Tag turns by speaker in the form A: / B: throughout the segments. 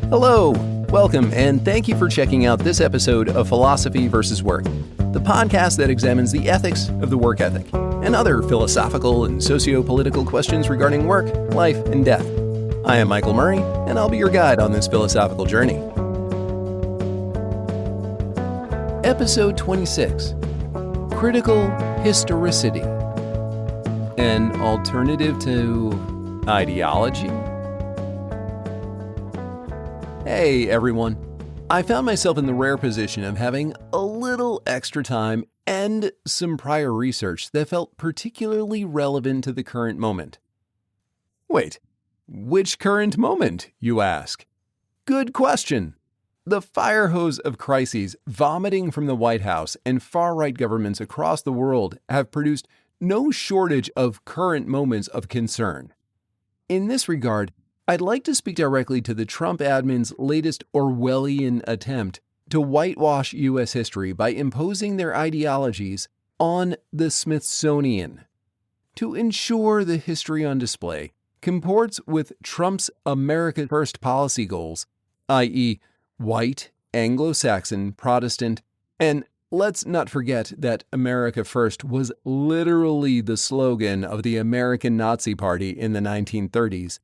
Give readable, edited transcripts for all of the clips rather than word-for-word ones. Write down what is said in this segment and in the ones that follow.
A: Hello, welcome, and thank you for checking out this episode of Philosophy versus Work, the podcast that examines the ethics of the work ethic and other philosophical and socio-political questions regarding work, life, and death. I am Michael Murray, and I'll be your guide on this philosophical journey. Episode 26, Critical Historicity, an alternative to ideology? Hey everyone, I found myself in the rare position of having a little extra time and some prior research that felt particularly relevant to the current moment. Wait, which current moment, you ask? Good question. The firehose of crises vomiting from the White House and far-right governments across the world have produced no shortage of current moments of concern. In this regard, I'd like to speak directly to the Trump admin's latest Orwellian attempt to whitewash U.S. history by imposing their ideologies on the Smithsonian. To ensure the history on display comports with Trump's America First policy goals, i.e., white, Anglo-Saxon, Protestant, and let's not forget that America First was literally the slogan of the American Nazi Party in the 1930s.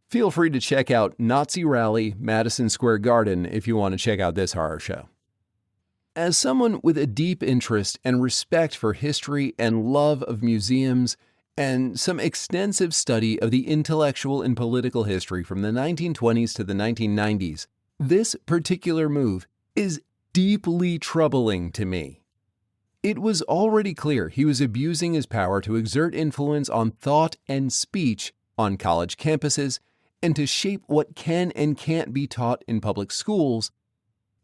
A: Feel free to check out Nazi Rally, Madison Square Garden if you want to check out this horror show. As someone with a deep interest and respect for history and love of museums, and some extensive study of the intellectual and political history from the 1920s to the 1990s, this particular move is deeply troubling to me. It was already clear he was abusing his power to exert influence on thought and speech on college campuses and to shape what can and can't be taught in public schools,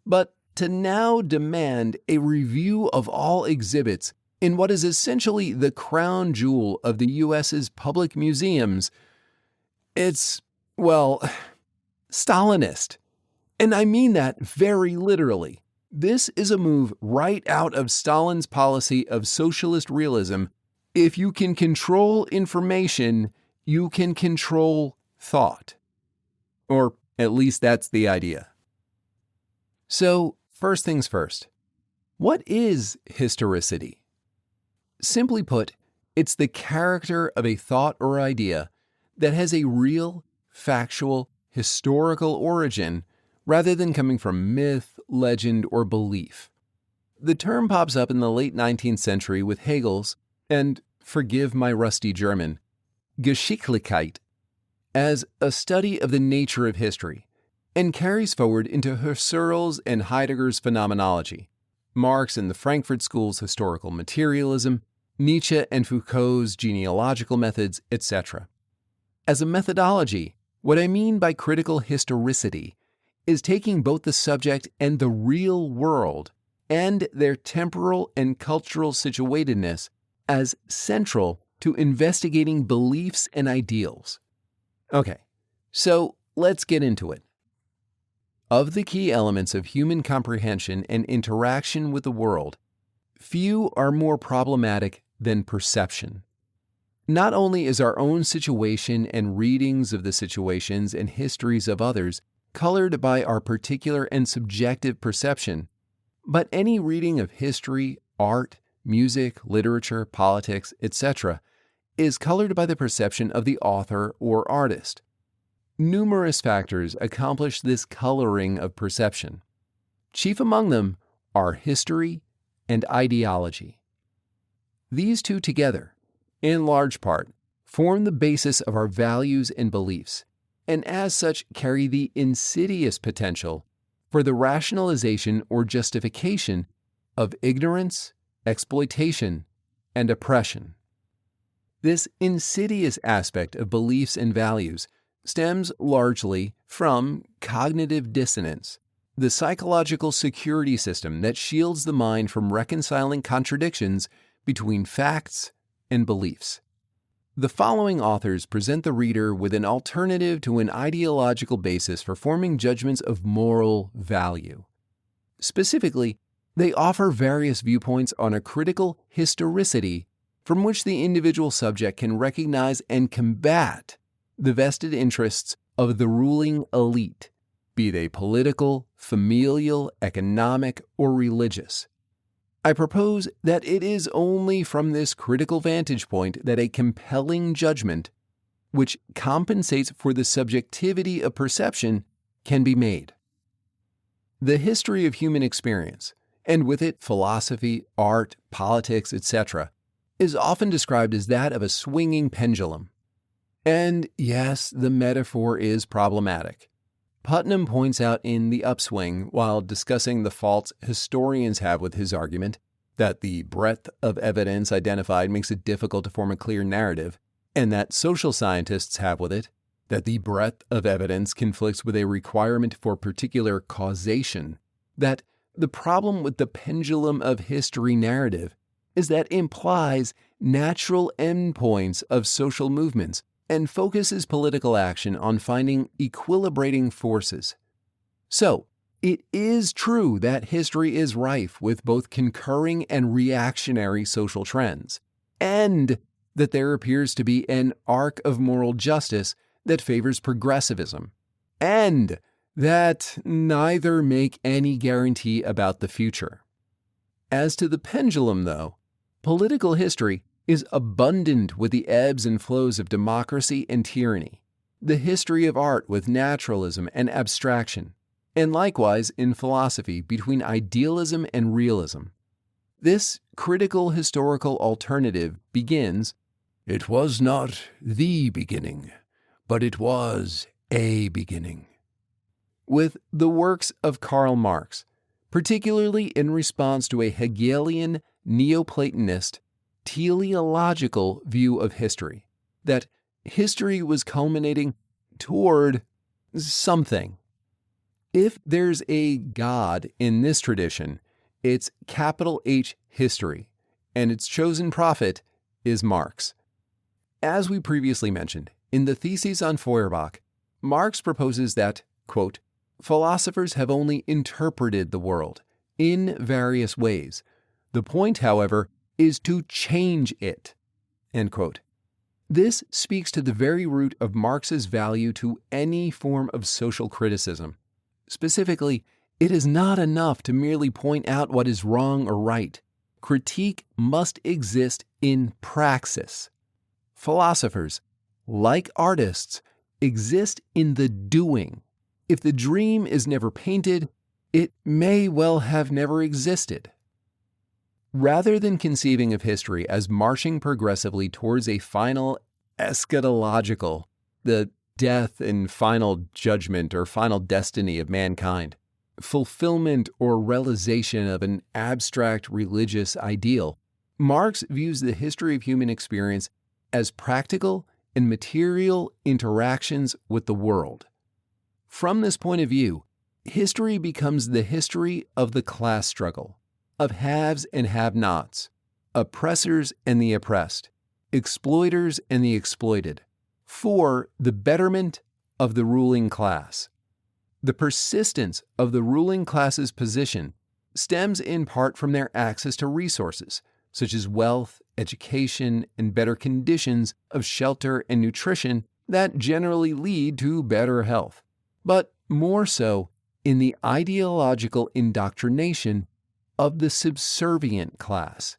A: but to now demand a review of all exhibits in what is essentially the crown jewel of the U.S.'s public museums, it's, well, Stalinist. And I mean that very literally. This is a move right out of Stalin's policy of socialist realism. If you can control information, you can control thought. Or at least that's the idea. So, first things first. What is historicity? Simply put, it's the character of a thought or idea that has a real, factual, historical origin rather than coming from myth, legend, or belief. The term pops up in the late 19th century with Hegel's, and forgive my rusty German, Geschichtlichkeit, as a study of the nature of history, and carries forward into Husserl's and Heidegger's phenomenology, Marx and the Frankfurt School's historical materialism, Nietzsche and Foucault's genealogical methods, etc. As a methodology, what I mean by critical historicity is taking both the subject and the real world and their temporal and cultural situatedness as central to investigating beliefs and ideals. Okay, so let's get into it. Of the key elements of human comprehension and interaction with the world, few are more problematic than perception. Not only is our own situation and readings of the situations and histories of others colored by our particular and subjective perception, but any reading of history, art, music, literature, politics, etc., is colored by the perception of the author or artist. Numerous factors accomplish this coloring of perception. Chief among them are history and ideology. These two together, in large part, form the basis of our values and beliefs, and as such carry the insidious potential for the rationalization or justification of ignorance, exploitation, and oppression. This insidious aspect of beliefs and values stems largely from cognitive dissonance, the psychological security system that shields the mind from reconciling contradictions between facts and beliefs. The following authors present the reader with an alternative to an ideological basis for forming judgments of moral value. Specifically, they offer various viewpoints on a critical historicity from which the individual subject can recognize and combat the vested interests of the ruling elite be they political, familial, economic, or religious. I propose that it is only from this critical vantage point that a compelling judgment, which compensates for the subjectivity of perception, can be made. The history of human experience, and with it philosophy, art, politics, etc., is often described as that of a swinging pendulum. And yes, the metaphor is problematic. Putnam points out in The Upswing, while discussing the faults historians have with his argument, that the breadth of evidence identified makes it difficult to form a clear narrative, and that social scientists have with it, that the breadth of evidence conflicts with a requirement for particular causation, that the problem with the pendulum of history narrative is that it implies natural endpoints of social movements and focuses political action on finding equilibrating forces. So, it is true that history is rife with both concurring and reactionary social trends, and that there appears to be an arc of moral justice that favors progressivism, and that neither make any guarantee about the future. As to the pendulum, though, political history is abundant with the ebbs and flows of democracy and tyranny, the history of art with naturalism and abstraction, and likewise in philosophy between idealism and realism. This critical historical alternative begins, "It was not the beginning, but it was a beginning," with the works of Karl Marx, particularly in response to a Hegelian, Neoplatonist, teleological view of history, that history was culminating toward something. If there's a God in this tradition, it's capital H history, and its chosen prophet is Marx. As we previously mentioned, in the Theses on Feuerbach, Marx proposes that, quote, philosophers have only interpreted the world in various ways. The point, however, is to change it, end quote. This speaks to the very root of Marx's value to any form of social criticism. Specifically, it is not enough to merely point out what is wrong or right. Critique must exist in praxis. Philosophers, like artists, exist in the doing. If the dream is never painted, it may well have never existed. Rather than conceiving of history as marching progressively towards a final eschatological, the death and final judgment or final destiny of mankind, fulfillment or realization of an abstract religious ideal, Marx views the history of human experience as practical and material interactions with the world. From this point of view, history becomes the history of the class struggle, of haves and have-nots, oppressors and the oppressed, exploiters and the exploited, for the betterment of the ruling class. The persistence of the ruling class's position stems in part from their access to resources, such as wealth, education, and better conditions of shelter and nutrition that generally lead to better health, but more so in the ideological indoctrination of the subservient class.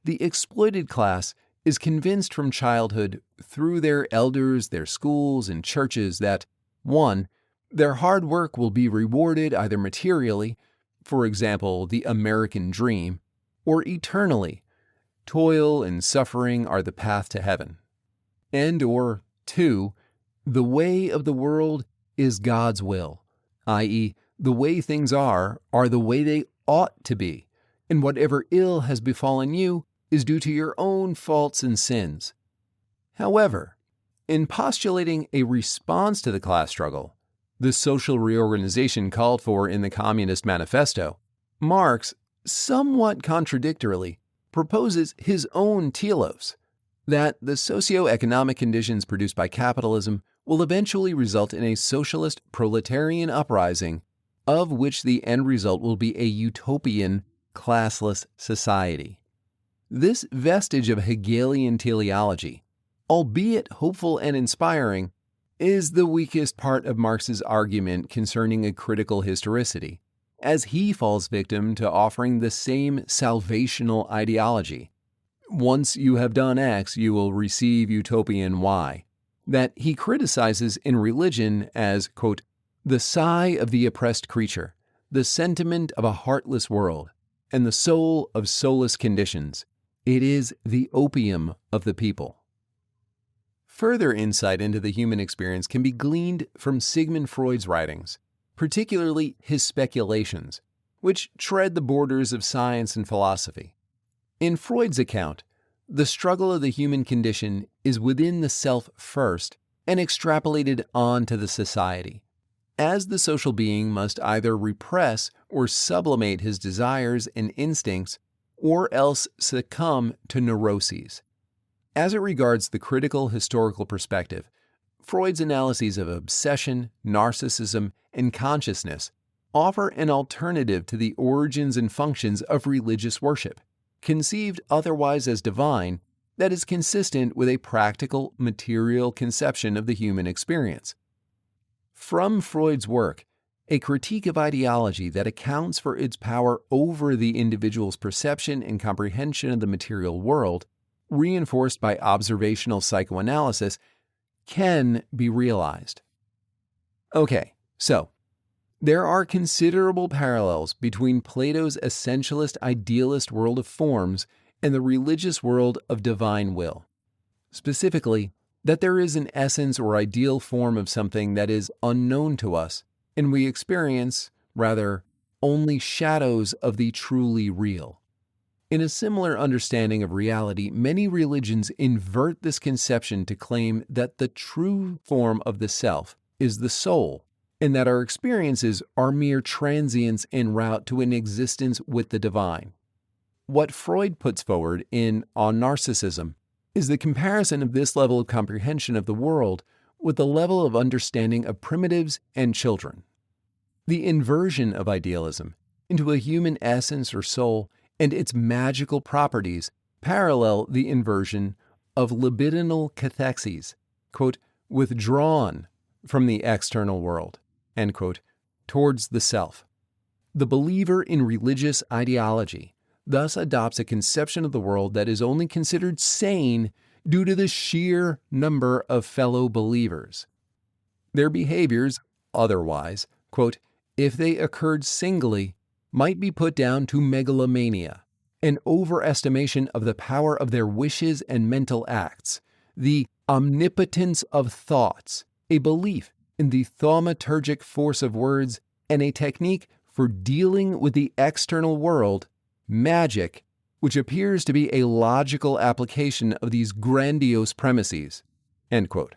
A: The exploited class is convinced from childhood through their elders, their schools, and churches that, 1. Their hard work will be rewarded either materially, for example, the American dream, or eternally, toil and suffering are the path to heaven, and or 2. The way of the world is God's will, i.e., the way things are the way they ought to be, and whatever ill has befallen you is due to your own faults and sins. However, in postulating a response to the class struggle, the social reorganization called for in the Communist Manifesto, Marx, somewhat contradictorily, proposes his own telos, that the socio-economic conditions produced by capitalism will eventually result in a socialist proletarian uprising, of which the end result will be a utopian, classless society. This vestige of Hegelian teleology, albeit hopeful and inspiring, is the weakest part of Marx's argument concerning a critical historicity, as he falls victim to offering the same salvational ideology. Once you have done X, you will receive utopian Y, that he criticizes in religion as, quote, the sigh of the oppressed creature, the sentiment of a heartless world, and the soul of soulless conditions. It is the opium of the people. Further insight into the human experience can be gleaned from Sigmund Freud's writings, particularly his speculations, which tread the borders of science and philosophy. In Freud's account, the struggle of the human condition is within the self first and extrapolated onto the society, as the social being must either repress or sublimate his desires and instincts or else succumb to neuroses. As it regards the critical historical perspective, Freud's analyses of obsession, narcissism, and consciousness offer an alternative to the origins and functions of religious worship, conceived otherwise as divine, that is consistent with a practical, material conception of the human experience. From Freud's work, a critique of ideology that accounts for its power over the individual's perception and comprehension of the material world, reinforced by observational psychoanalysis, can be realized. Okay, so there are considerable parallels between Plato's essentialist idealist world of forms and the religious world of divine will. Specifically, that there is an essence or ideal form of something that is unknown to us, and we experience, rather, only shadows of the truly real. In a similar understanding of reality, many religions invert this conception to claim that the true form of the self is the soul, and that our experiences are mere transients en route to an existence with the divine. What Freud puts forward in On Narcissism is the comparison of this level of comprehension of the world with the level of understanding of primitives and children. The inversion of idealism into a human essence or soul and its magical properties parallel the inversion of libidinal cathexes, quote, withdrawn from the external world, end quote, towards the self. The believer in religious ideology thus adopts a conception of the world that is only considered sane due to the sheer number of fellow believers. Their behaviors, otherwise, quote, if they occurred singly, might be put down to megalomania, an overestimation of the power of their wishes and mental acts, the omnipotence of thoughts, a belief in the thaumaturgic force of words, and a technique for dealing with the external world, magic, which appears to be a logical application of these grandiose premises, end quote.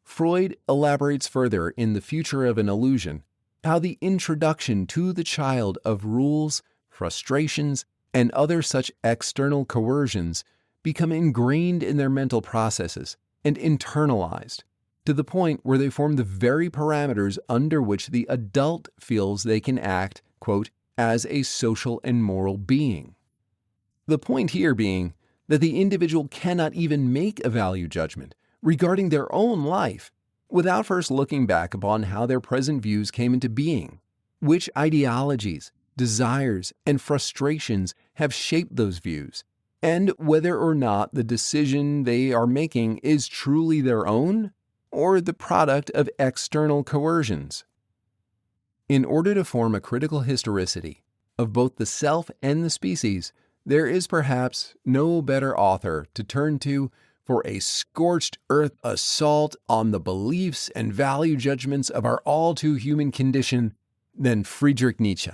A: Freud elaborates further in The Future of an Illusion how the introduction to the child of rules, frustrations, and other such external coercions become ingrained in their mental processes and internalized to the point where they form the very parameters under which the adult feels they can act, quote, as a social and moral being. The point here being that the individual cannot even make a value judgment regarding their own life without first looking back upon how their present views came into being, which ideologies, desires, and frustrations have shaped those views, and whether or not the decision they are making is truly their own or the product of external coercions. In order to form a critical historicity of both the self and the species, there is perhaps no better author to turn to for a scorched earth assault on the beliefs and value judgments of our all too human condition than Friedrich Nietzsche.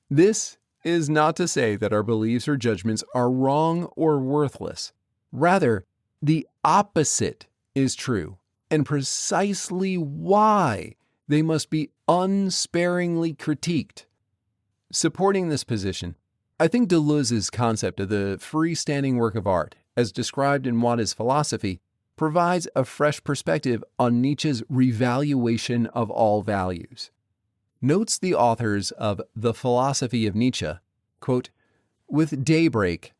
A: This is not to say that our beliefs or judgments are wrong or worthless. Rather, the opposite is true, and precisely why they must be unsparingly critiqued. Supporting this position, I think Deleuze's concept of the freestanding work of art, as described in What is Philosophy, provides a fresh perspective on Nietzsche's revaluation of all values. Notes the authors of The Philosophy of Nietzsche, quote, with daybreak,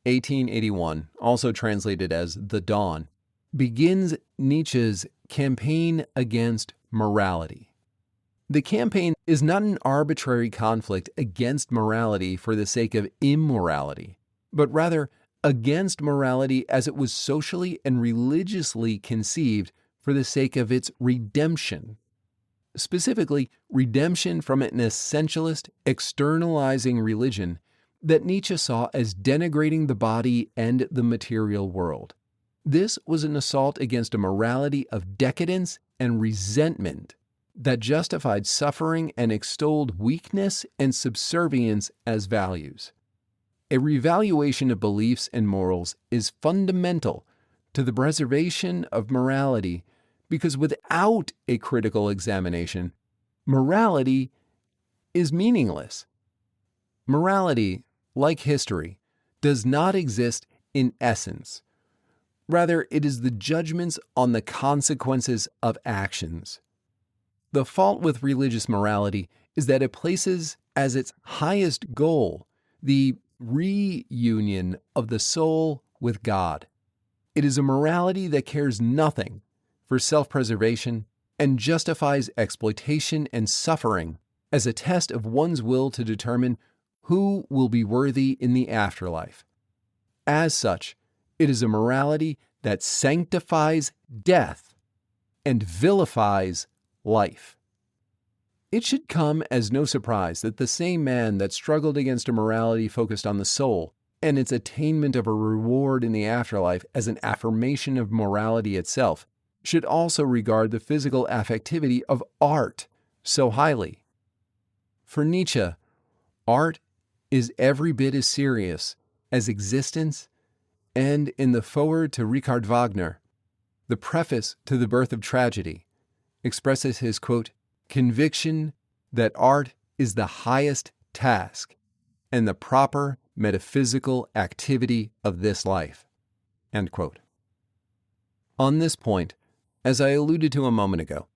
A: 1881, also translated as The Dawn, begins Nietzsche's campaign against morality. The campaign is not an arbitrary conflict against morality for the sake of immorality, but rather against morality as it was socially and religiously conceived for the sake of its redemption. Specifically, redemption from an essentialist, externalizing religion that Nietzsche saw as denigrating the body and the material world. This was an assault against a morality of decadence and resentment that justified suffering and extolled weakness and subservience as values. A revaluation of beliefs and morals is fundamental to the preservation of morality because without a critical examination, morality is meaningless. Morality, like history, does not exist in essence. Rather, it is the judgments on the consequences of actions. The fault with religious morality is that it places as its highest goal the reunion of the soul with God. It is a morality that cares nothing for self-preservation and justifies exploitation and suffering as a test of one's will to determine who will be worthy in the afterlife. As such, it is a morality that sanctifies death and vilifies life. It should come as no surprise that the same man that struggled against a morality focused on the soul and its attainment of a reward in the afterlife as an affirmation of morality itself should also regard the physical affectivity of art so highly. For Nietzsche, art is every bit as serious as existence, and in the foreword to Richard Wagner, the preface to The Birth of Tragedy, expresses his, quote, conviction that art is the highest task and the proper metaphysical activity of this life, end quote. On this point, as I alluded to a moment ago,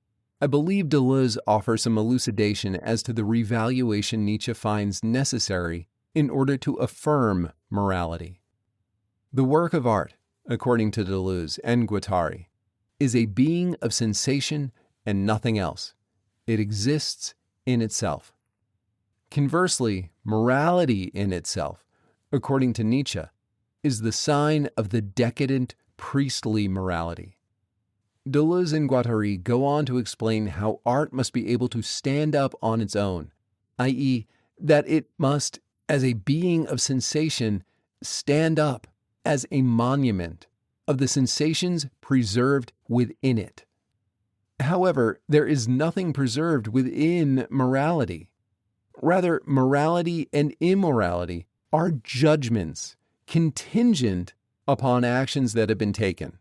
A: I believe Deleuze offers some elucidation as to the revaluation Nietzsche finds necessary in order to affirm morality. The work of art, according to Deleuze and Guattari, is a being of sensation and nothing else. It exists in itself. Conversely, morality in itself, according to Nietzsche, is the sign of the decadent priestly morality. Deleuze and Guattari go on to explain how art must be able to stand up on its own, i.e., that it must, as a being of sensation, stand up as a monument of the sensations preserved within it. However, there is nothing preserved within morality. Rather, morality and immorality are judgments contingent upon actions that have been taken.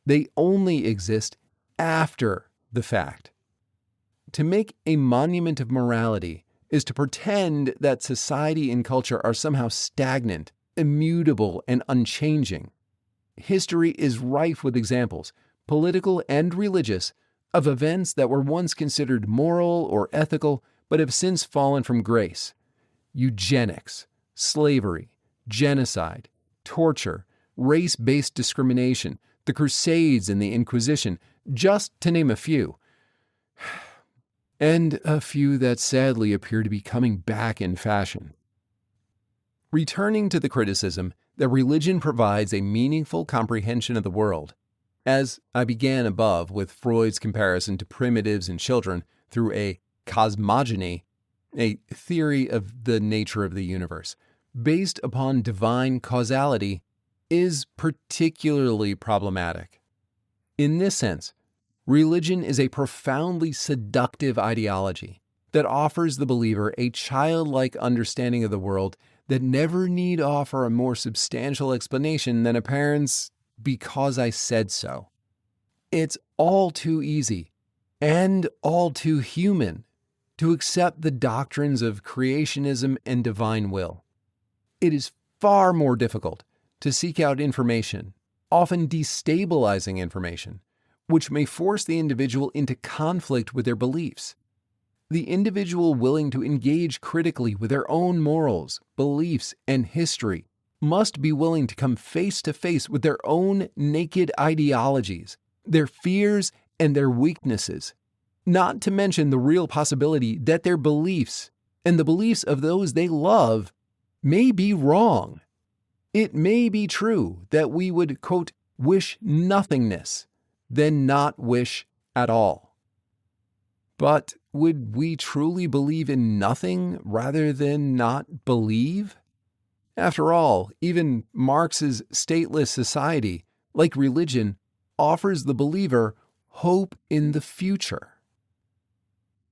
A: They only exist after the fact. To make a monument of morality is to pretend that society and culture are somehow stagnant, immutable, and unchanging. History is rife with examples, political and religious, of events that were once considered moral or ethical but have since fallen from grace. Eugenics, slavery, genocide, torture, race-based discrimination, the Crusades and the Inquisition, just to name a few. And a few that sadly appear to be coming back in fashion. Returning to the criticism that religion provides a meaningful comprehension of the world, as I began above with Freud's comparison to primitives and children through a cosmogony, a theory of the nature of the universe, based upon divine causality, is particularly problematic. In this sense, religion is a profoundly seductive ideology that offers the believer a childlike understanding of the world that never need offer a more substantial explanation than a parent's "because I said so." It's all too easy and all too human to accept the doctrines of creationism and divine will. It is far more difficult to seek out information, often destabilizing information, which may force the individual into conflict with their beliefs. The individual willing to engage critically with their own morals, beliefs, and history must be willing to come face to face with their own naked ideologies, their fears and their weaknesses, not to mention the real possibility that their beliefs and the beliefs of those they love may be wrong. It may be true that we would, quote, wish nothingness, than not wish at all. But would we truly believe in nothing rather than not believe? After all, even Marx's stateless society, like religion, offers the believer hope in the future.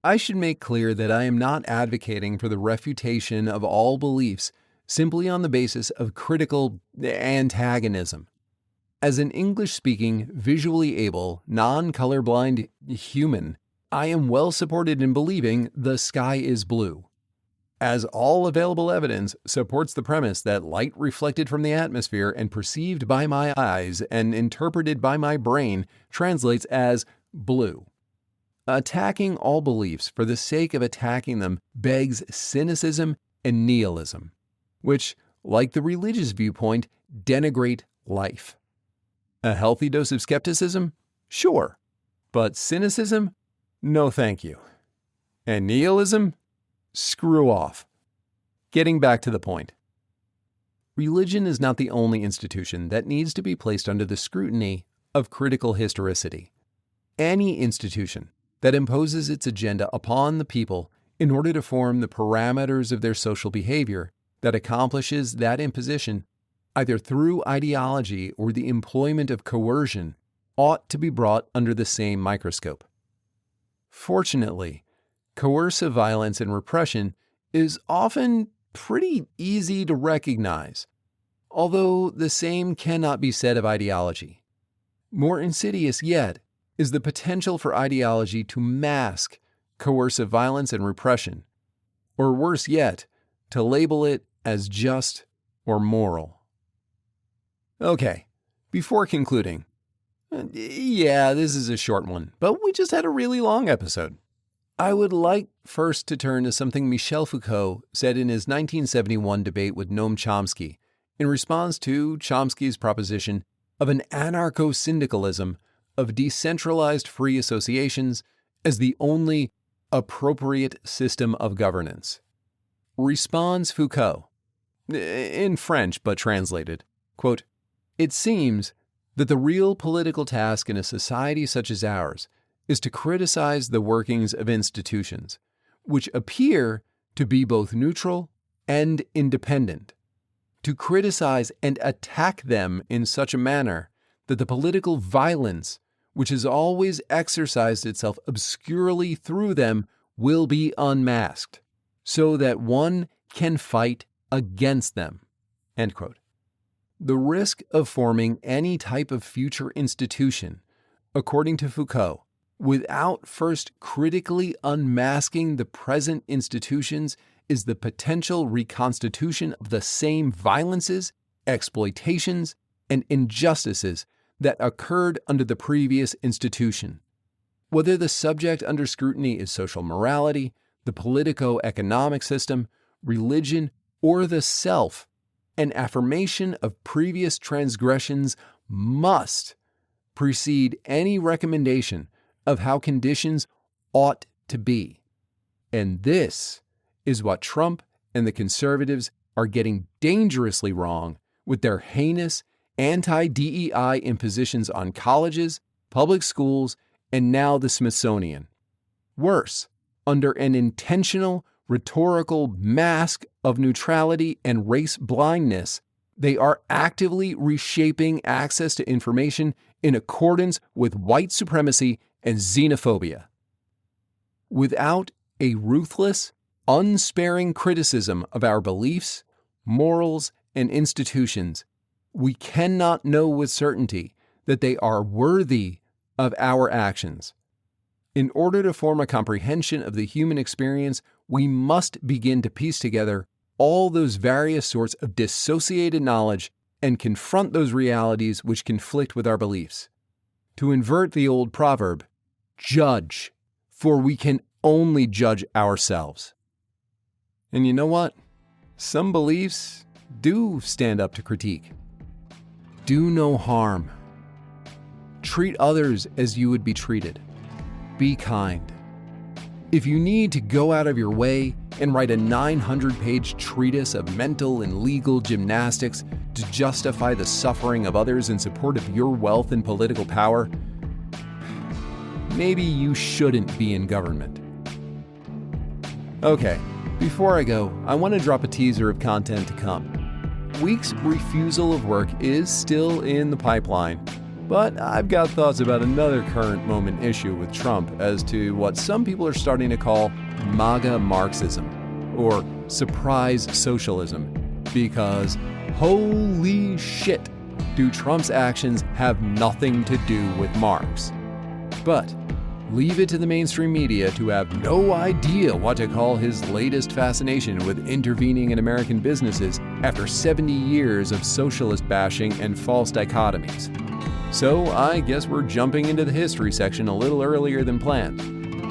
A: I should make clear that I am not advocating for the refutation of all beliefs simply on the basis of critical antagonism. As an English-speaking, visually able, non-colorblind human, I am well supported in believing the sky is blue, as all available evidence supports the premise that light reflected from the atmosphere and perceived by my eyes and interpreted by my brain translates as blue. Attacking all beliefs for the sake of attacking them begs cynicism and nihilism, which, like the religious viewpoint, denigrate life. A healthy dose of skepticism? Sure. But cynicism? No thank you. And nihilism? Screw off. Getting back to the point. Religion is not the only institution that needs to be placed under the scrutiny of critical historicity. Any institution that imposes its agenda upon the people in order to form the parameters of their social behavior that accomplishes that imposition, either through ideology or the employment of coercion, ought to be brought under the same microscope. Fortunately, coercive violence and repression is often pretty easy to recognize, although the same cannot be said of ideology. More insidious yet is the potential for ideology to mask coercive violence and repression, or worse yet, to label it as just or moral. Okay, before concluding, this is a short one, but we just had a really long episode. I would like first to turn to something Michel Foucault said in his 1971 debate with Noam Chomsky in response to Chomsky's proposition of an anarcho-syndicalism of decentralized free associations as the only appropriate system of governance. Responds Foucault, in French but translated, quote, "It seems that the real political task in a society such as ours is to criticize the workings of institutions, which appear to be both neutral and independent, to criticize and attack them in such a manner that the political violence which has always exercised itself obscurely through them will be unmasked, so that one can fight against them." End quote. The risk of forming any type of future institution, according to Foucault, without first critically unmasking the present institutions is the potential reconstitution of the same violences, exploitations, and injustices that occurred under the previous institution. Whether the subject under scrutiny is social morality, the politico-economic system, religion, or the self, an affirmation of previous transgressions must precede any recommendation of how conditions ought to be. And this is what Trump and the conservatives are getting dangerously wrong with their heinous anti-DEI impositions on colleges, public schools, and now the Smithsonian. Worse, under an intentional rhetorical mask of neutrality and race blindness, they are actively reshaping access to information in accordance with white supremacy and xenophobia. Without a ruthless, unsparing criticism of our beliefs, morals, and institutions, we cannot know with certainty that they are worthy of our actions. In order to form a comprehension of the human experience, we must begin to piece together all those various sorts of dissociated knowledge and confront those realities which conflict with our beliefs. To invert the old proverb, judge, for we can only judge ourselves. And you know what? Some beliefs do stand up to critique. Do no harm. Treat others as you would be treated. Be kind. If you need to go out of your way and write a 900-page treatise of mental and legal gymnastics to justify the suffering of others in support of your wealth and political power, maybe you shouldn't be in government. Okay, before I go, I want to drop a teaser of content to come. Week's refusal of work is still in the pipeline, but I've got thoughts about another current moment issue with Trump as to what some people are starting to call MAGA Marxism, or surprise socialism, because holy shit, do Trump's actions have nothing to do with Marx. But leave it to the mainstream media to have no idea what to call his latest fascination with intervening in American businesses after 70 years of socialist bashing and false dichotomies. So I guess we're jumping into the history section a little earlier than planned,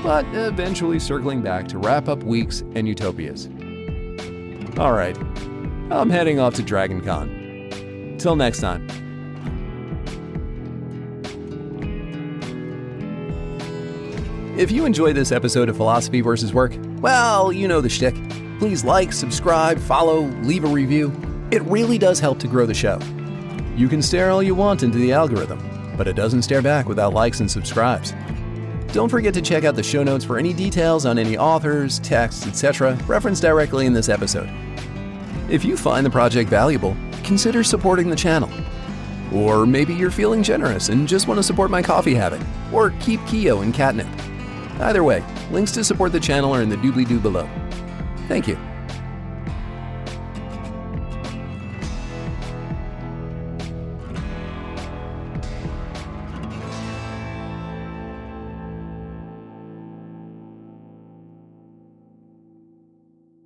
A: but eventually circling back to wrap up Weeks and Utopias. Alright, I'm heading off to DragonCon. Till next time. If you enjoyed this episode of Philosophy vs. Work, well, you know the shtick. Please like, subscribe, follow, leave a review. It really does help to grow the show. You can stare all you want into the algorithm, but it doesn't stare back without likes and subscribes. Don't forget to check out the show notes for any details on any authors, texts, etc. referenced directly in this episode. If you find the project valuable, consider supporting the channel. Or maybe you're feeling generous and just want to support my coffee habit, or keep Keo and catnip. Either way, links to support the channel are in the doobly-doo below. Thank you.